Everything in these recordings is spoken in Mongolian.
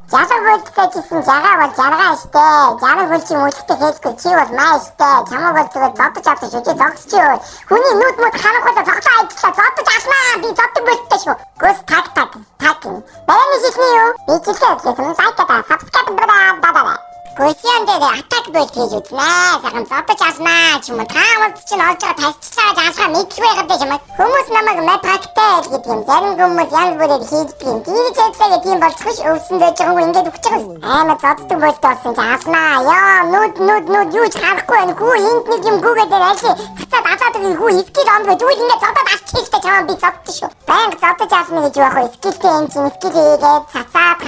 Жалга бүлдтэй гэсэн жагаа бол жаргаа штэ. Жанаг бүлчийн үлдтэй хэлэхгүй чи бол маа штэ. Чамаг бол зүгээр зодож авчих шүү. Зогсч юу. Хүний нүд мод ханахуудаа зогсоо айдлаа. Зодож авнаа. Би зоддог бүлдтэй шүү. Гүс так. Баян шишний юу? Би чилээ гэсэн лайката subscribe даа. Гүсийн дээр атак бүлт хийж үзнэ. Сайхан зодож авнаа ч юм уу. Таамд чинь олж байгаа тасчлаа жаалхаа мэдгүй гэдэг юм. Хүмүүс намайг мэпрактэй гэдэг юм. Зарим хүмүүс янз бүрээр хийдэг юм. Дижиталээ тийм болчихш өвсөндөө жоо ингээд өгч байгаа. Аймаа зоддог бүлт болсон ч авнаа. Яа нүд юу ч харахгүй байна. Хүү энд нэг юм гүгээд аль цацаад атаад хүү скил ондгүй дүүл ингээд зодоод авчихсан чам би зодсон шүү. Баян зодож авна гэж яах вэ? Скилтэй юм чинь скилээгээд цацаад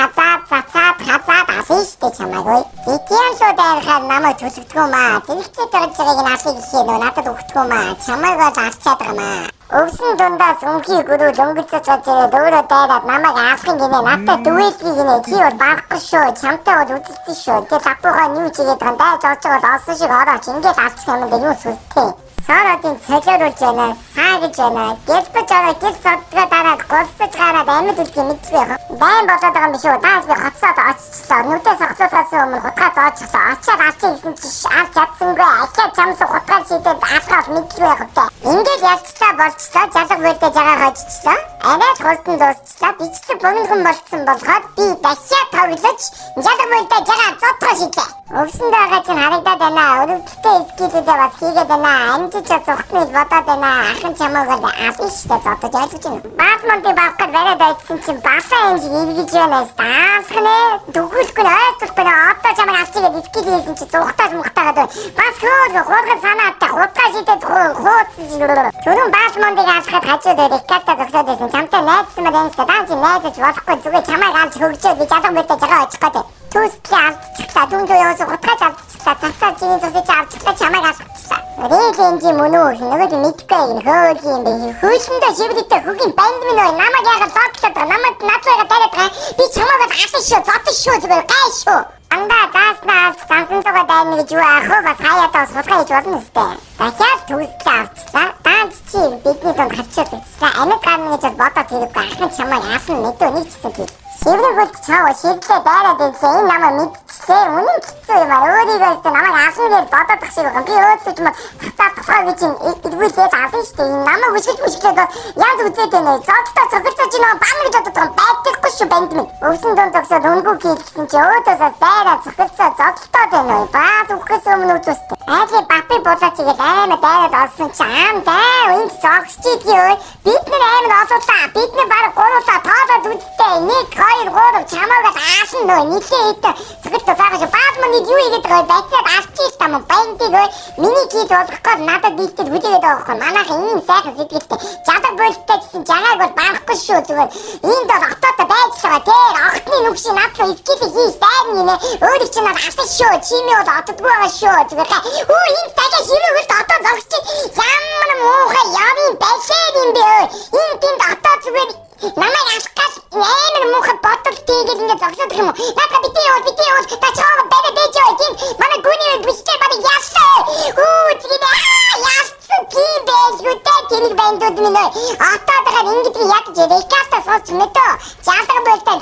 авчихсан чамаагүй. Тийм шүү дээрхээ намайг төлөвдгөө маа. Зэрэгцээ дөржгийг нь авах гэхээ нөө надад өгдгөө маа. Чамайг бол авчаад байгаа маа. Өвсөн дундаас өнхий гүрүү лөнгөцөж ирээд өөрөө дайраад намайг аахын гинэ надад дүүэлхий гинэ. Чи бол барахгүй шүү. Чамтай бол үзэлцэн шүү. Тэгээ лапугаа юу чигээд гандаа жооч олсон шиг орооч ингээд авчих юм даа юу сүлтэй. Сородын цолиоруулж байна. Саагж байна. Гэлбэж ороо гэл содгаа дараад голсож гараад амьд үлдээ мэдгүй. Байн болоод байгаа юм биш үү? Даас би хоцоод оччихлоо. Нүдээ сохлоосаас өмнө хутгаа зоочихлоо. Очоод авчих гэсэн чи авч чадсангүй. Ахиад чамсуу хутгаа шийдээд авах мэдгүй явахтай. Ингээд ялцлаа болчихлоо. Жалга бүлдээ жагаа хожчихлоо. Арай хурдан дуусчлаа. Бичлэг богинохон болцсон болохоор би дахиад тоглож жалга бүлдээ жагаа зодох шийдлээ. Өвсөнд байгаа чинь харагдаад байна. Өрөвдөлтөө скилүүдээ бас хийгээд байна. Амжиж зогтныг бодоод байна. Ахын чамайг авах штэ зодож ойлгож байна. Баатмонтыг бавхад бариад айтсан чинь басаа юм шиг эргэж байна. Таасхнэ дүгүүлэхгүй ойлгохгүй. Одоо чамайг авчихгээд скил хийсэн чинь зугтаад мухтаагаад байна. Бас хурган санаатай хутгаа шидэд хууцж. Түрүүн баатмонтыг авахад хажууд реката зогсоод байсан. Чамтай найзсан маа энэ даан чи найзаж болохгүй зүгээр чамайг авч хөгжөөд би жалга бүлдээ жагаа очих гэдэг. Түстэй авчихлаа. Дүндөө явуулсан хутгаж авчихлаа. Цацаа чиний зүсэж авчихлаа. Чамайг авчихлаа. Рейленжи мөнөө нөгөө мэдгүй юм хөөлийн би хөөсөндөө шивдэгтэй хөгийн банд минь ой намайг яагаад зодлоо намайг надлага дараад би чамайг авах шүү зодсон шүү зүгээр гай шүү андаа зааснаас цансантайгаа дайна гэж юу аах вэ бас хаяатаа сулгаа хийж болно өстэй дахиад түстэй авчихлаа даанч чи бидний донд хавчуулчихлаа амьд гарна гэж бодоод хэрэггүй ахын чамайг аасан мэдөө нэг чсэн тийм Шиврэгт чав шидлээ дайраад ирсэн энэ намайг мэдчихлээ. Үнэн хэцүү юм аа. Өөрийгөө өстө намайг аасан гэж бодоод тах шиг байна. Би өөсөж юм цацаа гэж эдгүүлээд аасан шүү дээ. Энэ намайг үсгэлээд бас янз үзээд байна. Зодтой цогцолж нөө бам гэж бодоод байгаа байдаггүй шүү банд минь. Өвсөн дунд тогсоод өнгөө хийлгсэн чи өөдөөсөө дайраад цогцолцоо зодтой байна. Баас үхээс өмнө үзүүстэй. Айлын бапи булаач игээл аймаа дайраад олсон чи аамдаа энд зогсч идээ. Бид нэр аймаа олуулаа. Бид нэр баг гуруулаа тоолоод үзтээ. 1 2 3 чамайг аасан нөө нийлээ идэ. Цогт таагааш баатманы юу игээд байгаа байцаад авчих юм бандиг миний кид болохгүй надад дийлдэл хүлээгээд байгаа хөө манайхан ийм сайхан сэтгэлтэй жалга бүлттэй гэсэн жагааг бол барахгүй шүү зүгээр энд бол отоотой байж байгаа тэр охтны нүгшийн надлаа скил хийж дайрна нэ өөрийг чинь авах шүү чимээ бол отдгүй байгаа шүү зүгээр хөө энд дахиад шимээгт отоо зогсч ямар муухай явын бэлээ юм бэ энд отоо зүгээр намайг авах ямар муухай ботол тийгэл ингэ зогсоод юм уу надад битээ бол та чаага бэлээ бэж юм манай гүний биштэй бара яасан тийм бэж үтэй тэнэг бандууд минь атаадахаар ингэж яг реката сууч мэтөө жалга бүлтэ